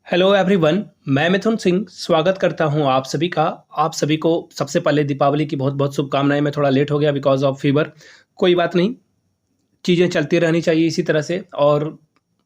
Hello everyone, मैं मिथुन सिंह स्वागत करता हूं आप सभी का। आप सभी को सबसे पहले दीपावली की बहुत बहुत शुभकामनाएं। मैं थोड़ा लेट हो गया बिकॉज ऑफ फीवर। कोई बात नहीं, चीज़ें चलती रहनी चाहिए इसी तरह से, और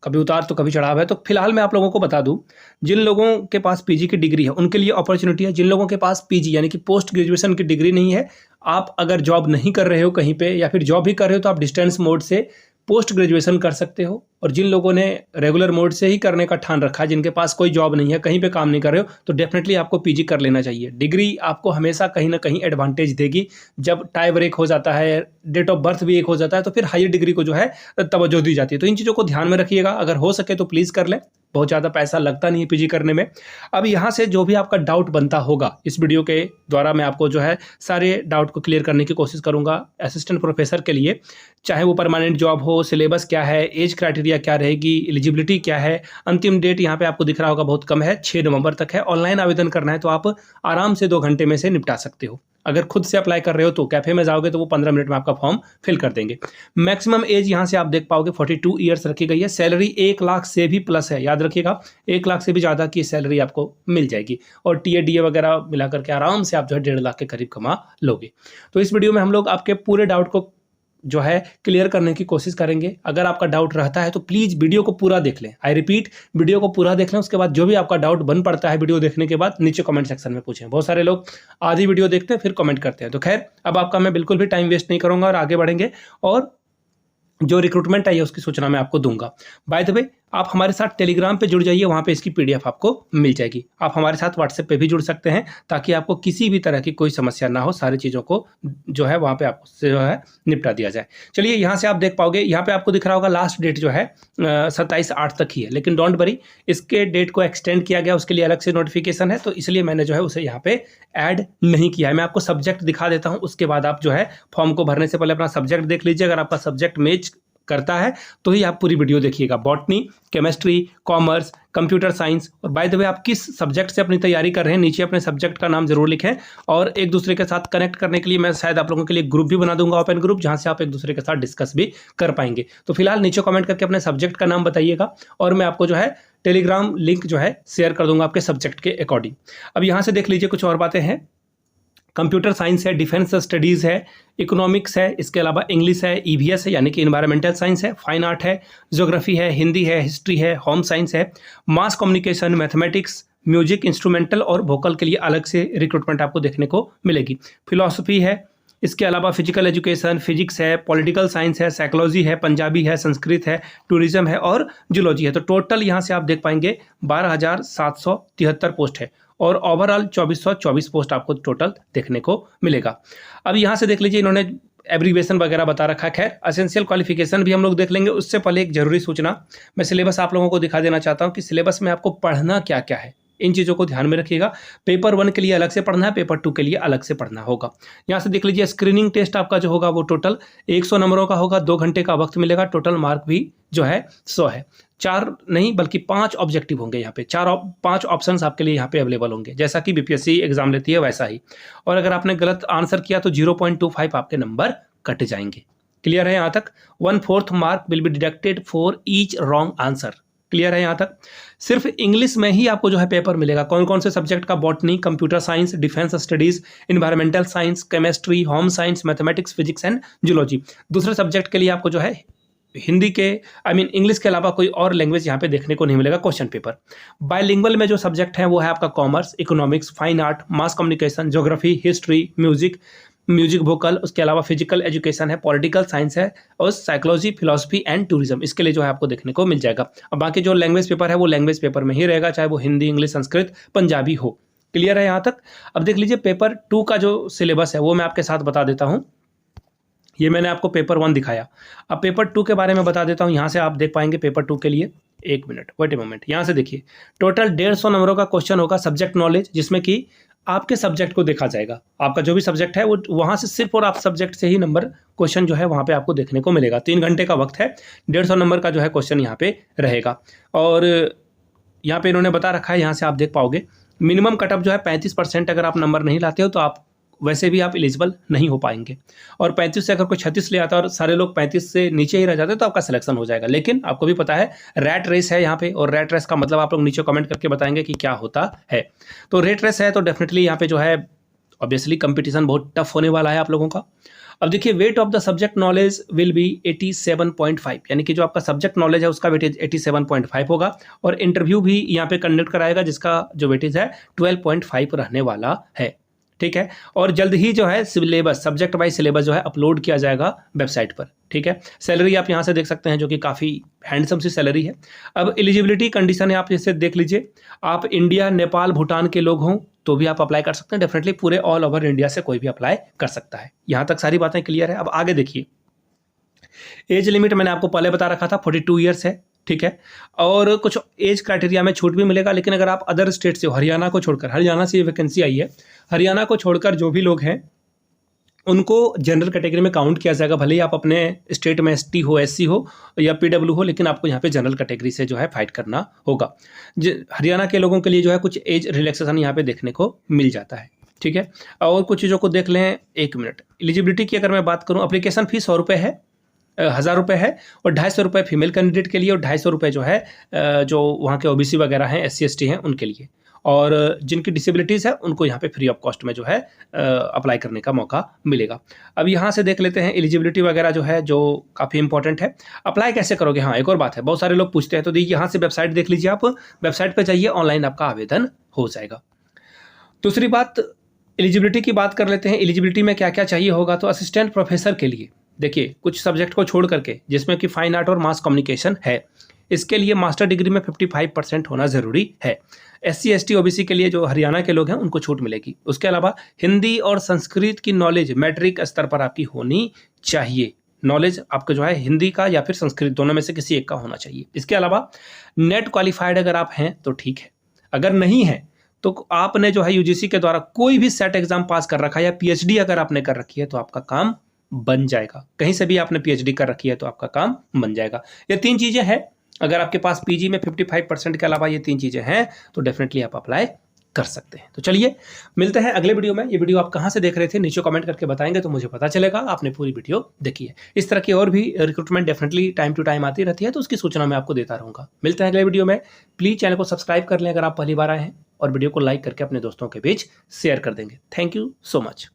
कभी उतार तो कभी चढ़ाव है। तो फिलहाल मैं आप लोगों को बता दूं, जिन लोगों के पास पीजी की डिग्री है उनके लिए अपॉर्चुनिटी है। जिन लोगों के पास पीजी यानी कि पोस्ट ग्रेजुएशन की डिग्री नहीं है, आप अगर जॉब नहीं कर रहे हो कहीं पे या फिर जॉब भी कर रहे हो तो आप डिस्टेंस मोड से पोस्ट ग्रेजुएशन कर सकते हो। और जिन लोगों ने रेगुलर मोड से ही करने का ठान रखा है, जिनके पास कोई जॉब नहीं है, कहीं पे काम नहीं कर रहे हो, तो डेफिनेटली आपको पीजी कर लेना चाहिए। डिग्री आपको हमेशा कहीं ना कहीं एडवांटेज देगी। जब टाई ब्रेक हो जाता है, डेट ऑफ बर्थ भी एक हो जाता है, तो फिर हायर डिग्री को जो है तवज्जो दी जाती है। तो इन चीज़ों को ध्यान में रखिएगा, अगर हो सके तो प्लीज़ कर लें। बहुत ज़्यादा पैसा लगता नहीं है पीजी करने में। अब यहाँ से जो भी आपका डाउट बनता होगा, इस वीडियो के द्वारा मैं आपको जो है सारे डाउट को क्लियर करने की कोशिश करूँगा। असिस्टेंट प्रोफेसर के लिए, चाहे वो परमानेंट जॉब हो, सिलेबस क्या है, एज क्राइटेरिया क्या रहेगी, एलिजिबिलिटी क्या है। अंतिम डेट यहाँ पे आपको दिख रहा होगा, बहुत कम है, 6 नवंबर तक है। ऑनलाइन आवेदन करना है तो आप आराम से 2 घंटे में से निपटा सकते हो। अगर खुद से अप्लाई कर रहे हो तो कैफे में जाओगे तो वो 15 मिनट में आपका फॉर्म फिल कर देंगे। मैक्सिमम एज यहाँ से आप देख पाओगे 42 ईयर्स रखी गई है। सैलरी 1 लाख से भी प्लस है, याद रखिएगा, 1 लाख से भी ज़्यादा की सैलरी आपको मिल जाएगी। और टीए डीए वगैरह मिलाकर के आराम से आप जो है 1.5 लाख के करीब कमा लोगे। तो इस वीडियो में हम लोग आपके पूरे डाउट को जो है क्लियर करने की कोशिश करेंगे। अगर आपका डाउट रहता है तो प्लीज़ वीडियो को पूरा देख लें। आई रिपीट, वीडियो को पूरा देख लें। उसके बाद जो भी आपका डाउट बन पड़ता है वीडियो देखने के बाद, नीचे कमेंट सेक्शन में पूछें। बहुत सारे लोग आधी वीडियो देखते हैं फिर कमेंट करते हैं। तो खैर, अब आपका मैं बिल्कुल भी टाइम वेस्ट नहीं करूंगा और आगे बढ़ेंगे। और जो रिक्रूटमेंट आई है उसकी सूचना मैं आपको दूंगा। बाय द वे, आप हमारे साथ टेलीग्राम पे जुड़ जाइए, वहाँ पे इसकी पीडीएफ आपको मिल जाएगी। आप हमारे साथ व्हाट्सएप पे भी जुड़ सकते हैं ताकि आपको किसी भी तरह की कोई समस्या ना हो। सारी चीज़ों को जो है वहाँ पे आपसे जो है निपटा दिया जाए। चलिए, यहाँ से आप देख पाओगे, यहाँ पे आपको दिख रहा होगा लास्ट डेट जो है 27/8 तक ही है। लेकिन डोंट वरी, इसके डेट को एक्सटेंड किया गया, उसके लिए अलग से नोटिफिकेशन है, तो इसलिए मैंने जो है उसे यहाँ पे ऐड नहीं किया है। मैं आपको सब्जेक्ट दिखा देता हूँ, उसके बाद आप जो है फॉर्म को भरने से पहले अपना सब्जेक्ट देख लीजिए। अगर आपका सब्जेक्ट मैच करता है तो ही आप पूरी वीडियो देखिएगा। Botany, chemistry, commerce, computer science. और बाय द वे, आप किस सब्जेक्ट से अपनी तैयारी कर रहे हैं, नीचे अपने सब्जेक्ट का नाम जरूर लिखें। और एक दूसरे के साथ कनेक्ट करने के लिए मैं शायद आप लोगों के लिए ग्रुप भी बना दूंगा, ओपन ग्रुप, जहां से आप एक दूसरे के साथ डिस्कस भी कर पाएंगे। तो फिलहाल नीचे कमेंट करके अपने सब्जेक्ट का नाम बताइएगा और मैं आपको जो है टेलीग्राम लिंक जो है शेयर कर दूंगा आपके सब्जेक्ट के अकॉर्डिंग। अब यहाँ से देख लीजिए, कुछ और बातें हैं। कंप्यूटर साइंस है, डिफेंस स्टडीज़ है, इकोनॉमिक्स है, इसके अलावा इंग्लिश है, ईवीएस है यानी कि इन्वायरमेंटल साइंस है, फाइन आर्ट है, ज्योग्राफी है, हिंदी है, हिस्ट्री है, होम साइंस है, mass communication, mathematics, music, instrumental और वोकल के लिए अलग से रिक्रूटमेंट आपको देखने को मिलेगी। फिलॉसफी है, इसके अलावा फिजिकल एजुकेशन, फिजिक्स है, पॉलिटिकल साइंस है, साइकोलॉजी है, पंजाबी है, संस्कृत है, टूरिज्म है और जूलॉजी है। तो टोटल यहाँ से आप देख पाएंगे 12,773 पोस्ट है और ओवरऑल 2424 पोस्ट आपको टोटल देखने को मिलेगा। अब यहाँ से देख लीजिए, इन्होंने एब्रीवेशन वगैरह बता रखा है। खैर, एसेंशियल क्वालिफिकेशन भी हम लोग देख लेंगे। उससे पहले एक जरूरी सूचना, मैं सिलेबस आप लोगों को दिखा देना चाहता हूँ कि सिलेबस में आपको पढ़ना क्या क्या है। इन चीज़ों को ध्यान में रखिएगा। पेपर 1 के लिए अलग से पढ़ना है, पेपर 2 के लिए अलग से पढ़ना होगा। यहाँ से देख लीजिए, स्क्रीनिंग टेस्ट आपका जो होगा वो टोटल 100 नंबरों का होगा, 2 घंटे का वक्त मिलेगा। टोटल मार्क भी जो है 100 है। 4 नहीं बल्कि 5 ऑब्जेक्टिव होंगे यहाँ पे, 5 ऑप्शंस आपके लिए यहाँ पे अवेलेबल होंगे, जैसा कि बीपीएससी एग्जाम लेती है वैसा ही। और अगर आपने गलत आंसर किया तो 0.25 आपके नंबर कट जाएंगे। क्लियर है यहाँ तक? 1/4 mark will be deducted for each wrong answer. Clear है यहाँ तक? सिर्फ इंग्लिश में ही आपको जो है पेपर मिलेगा। कौन कौन से सब्जेक्ट का? Botany, computer science, defence studies, environmental science, chemistry, home science, mathematics, physics and zoology. दूसरे सब्जेक्ट के लिए आपको जो है हिंदी के इंग्लिश के अलावा कोई और लैंग्वेज यहाँ पे देखने को नहीं मिलेगा क्वेश्चन पेपर। बायलिंगुअल में जो सब्जेक्ट है वो है आपका commerce, economics, fine art, mass communication, geography, history, music vocal. उसके अलावा फिजिकल एजुकेशन है, पॉलिटिकल साइंस है और साइकोलॉजी, फिलॉसफी एंड टूरिज्म। इसके लिए जो है आपको देखने को मिल जाएगा। अब बाकी जो लैंग्वेज पेपर है वो लैंग्वेज पेपर में ही रहेगा, चाहे वो हिंदी, इंग्लिश, संस्कृत, पंजाबी हो। क्लियर है यहाँ तक? अब देख लीजिए, पेपर 2 का जो सिलेबस है वो मैं आपके साथ बता देता हूँ। ये मैंने आपको पेपर 1 दिखाया, अब पेपर 2 के बारे में बता देता हूँ। यहाँ से आप देख पाएंगे पेपर 2 के लिए, एक मिनट, वेट ए मोमेंट। यहाँ से देखिए, टोटल 150 नंबरों का क्वेश्चन होगा सब्जेक्ट नॉलेज, जिसमें कि आपके सब्जेक्ट को देखा जाएगा। आपका जो भी सब्जेक्ट है वो वहाँ से सिर्फ और आप सब्जेक्ट से ही नंबर क्वेश्चन जो है वहाँ पे आपको देखने को मिलेगा। 3 घंटे का वक्त है, 150 नंबर का जो है क्वेश्चन यहाँ पे रहेगा। और यहाँ पे इन्होंने बता रखा है, यहाँ से आप देख पाओगे मिनिमम कटअप जो है 35%। अगर आप नंबर नहीं लाते हो तो आप वैसे भी आप एलिजिबल नहीं हो पाएंगे। और 35 से अगर कोई 36 ले आता है और सारे लोग 35 से नीचे ही रह जाते तो आपका सिलेक्शन हो जाएगा। लेकिन आपको भी पता है रैट रेस है यहाँ पे, और रैट रेस का मतलब आप लोग नीचे कमेंट करके बताएंगे कि क्या होता है। तो रेट रेस है तो डेफिनेटली यहाँ पे जो है ऑब्वियसली कंपटीशन बहुत टफ होने वाला है आप लोगों का। अब देखिए weight of the subject knowledge will be 87.5, यानी कि जो आपका सब्जेक्ट नॉलेज है उसका वेटेज 87.5 होगा। और इंटरव्यू भी यहाँ पे कंडक्ट कराएगा जिसका जो वेटेज है 12.5 रहने वाला है। ठीक है, और जल्द ही जो है सिलेबस, सब्जेक्ट वाइज सिलेबस जो है अपलोड किया जाएगा वेबसाइट पर। ठीक है, सैलरी आप यहाँ से देख सकते हैं जो कि काफ़ी हैंडसम सी सैलरी है। अब एलिजिबिलिटी कंडीशन है, आप इसे देख लीजिए। आप इंडिया, नेपाल, भूटान के लोग हों तो भी आप अप्लाई कर सकते हैं। डेफिनेटली पूरे ऑल ओवर इंडिया से कोई भी अप्लाई कर सकता है। यहाँ तक सारी बातें क्लियर है। अब आगे देखिए, एज लिमिट मैंने आपको पहले बता रखा था 42 ईयर्स है। ठीक है, और कुछ एज क्राइटेरिया में छूट भी मिलेगा, लेकिन अगर आप अदर स्टेट से हो, हरियाणा को छोड़कर, हरियाणा से ये वैकेंसी आई है, हरियाणा को छोड़कर जो भी लोग हैं उनको जनरल कैटेगरी में काउंट किया जाएगा। भले ही आप अपने स्टेट में एसटी हो, एससी हो या पीडब्ल्यू हो, लेकिन आपको यहाँ पे जनरल कैटेगरी से जो है फाइट करना होगा। हरियाणा के लोगों के लिए जो है कुछ एज रिलैक्सेशन यहाँ पे देखने को मिल जाता है। ठीक है, और कुछ चीज़ों को देख लें, 1 मिनट। एलिजिबिलिटी की अगर मैं बात करूँ, एप्लीकेशन फीस 100 रुपये है, 1000 रुपये है, और 250 रुपये फीमेल कैंडिडेट के लिए, और 250 रुपये जो है जो वहाँ के ओबीसी वगैरह हैं, SC ST हैं उनके लिए, और जिनकी डिसेबिलिटीज़ है उनको यहाँ पे फ्री ऑफ कॉस्ट में जो है अप्लाई करने का मौका मिलेगा। अब यहाँ से देख लेते हैं एलिजिबिलिटी वगैरह जो है, जो काफ़ी इंपॉर्टेंट है। अप्लाई कैसे करोगे, हाँ एक और बात है, बहुत सारे लोग पूछते हैं, तो देखिए यहाँ से वेबसाइट देख लीजिए, आप वेबसाइट पर जाइए, ऑनलाइन आपका आवेदन हो जाएगा। दूसरी बात, एलिजिबिलिटी की बात कर लेते हैं। एलिजिबिलिटी में क्या क्या चाहिए होगा, तो असिस्टेंट प्रोफेसर के लिए देखिए कुछ सब्जेक्ट को छोड़ करके, जिसमें कि फाइन आर्ट और मास कम्युनिकेशन है, इसके लिए मास्टर डिग्री में 55% होना ज़रूरी है। SC ST OBC के लिए जो हरियाणा के लोग हैं उनको छूट मिलेगी। उसके अलावा हिंदी और संस्कृत की नॉलेज मैट्रिक स्तर पर आपकी होनी चाहिए। नॉलेज आपका जो है हिंदी का या फिर संस्कृत, दोनों में से किसी एक का होना चाहिए। इसके अलावा नेट क्वालिफाइड अगर आप हैं तो ठीक है, अगर नहीं है तो आपने जो है UGC के द्वारा कोई भी सेट एग्जाम पास कर रखा है या PhD अगर आपने कर रखी है तो आपका काम बन जाएगा। कहीं से भी आपने PhD कर रखी है तो आपका काम बन जाएगा। ये 3 चीज़ें हैं, अगर आपके पास PG में 55% के अलावा ये 3 चीज़ें हैं तो डेफिनेटली आप अप्लाई कर सकते हैं। तो चलिए मिलते हैं अगले वीडियो में। ये वीडियो आप कहाँ से देख रहे थे नीचे कमेंट करके बताएंगे तो मुझे पता चलेगा आपने पूरी वीडियो देखी है। इस तरह की और भी recruitment definitely time to time आती रहती है, तो उसकी सूचना मैं आपको देता रहूँगा। मिलते हैं अगले वीडियो में। प्लीज़ चैनल को सब्सक्राइब कर लें अगर आप पहली बार आए हैं, और वीडियो को लाइक करके अपने दोस्तों के बीच शेयर कर देंगे। Thank you so much.